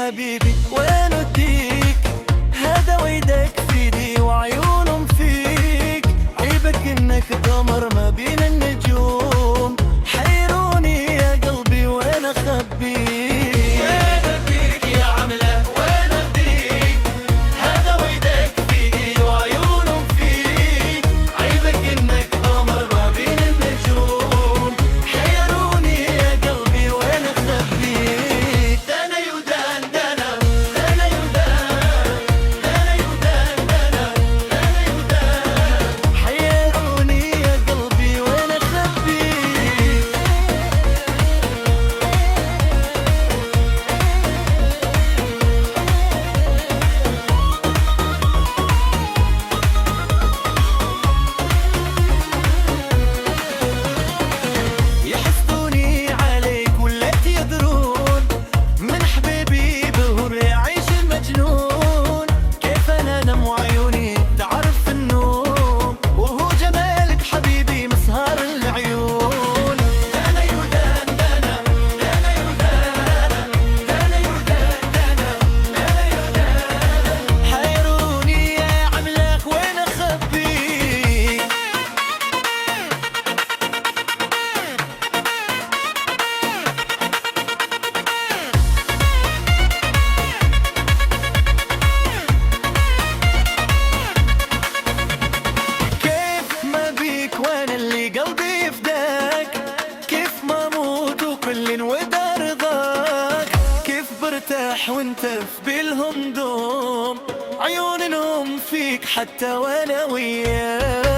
حبيبي وين وديك؟ هذا ويدك في ايدي وعيونهم فيك، عيبك انك قمر ما بين النجوم، حيروني يا قلبي وين اخبيك؟ وين وديك يا عمله وين وديك؟ هذا ويدك في ايدي وعيونهم فيك، عيبك انك قمر ما بين النجوم، حيروني يا قلبي وين اخبيك؟ دنا يودان دنا دنا يودان دنا يودان دنا دنا يودان، حيروني يا قلبي وين اخبيك؟ يحسدوني عليك ولا يدرون، من حبيبي بهر يعيش المجنون، كيف انا انام وعيوني تعرف النوم، وهو جمالك حبيبي مسهر العيون. دنا يودان دنا دنا يودان دنا يودان دنا دنا يودان، حيروني يا عملاق وين اخبيك؟ كيف ما بيك وانا اللي قلبي يفداك، كيف ما اموت وكل انودى رضاك، كيف برتاح وانت في بالهم دوم، عيونهم فيك حتى وانا وياك.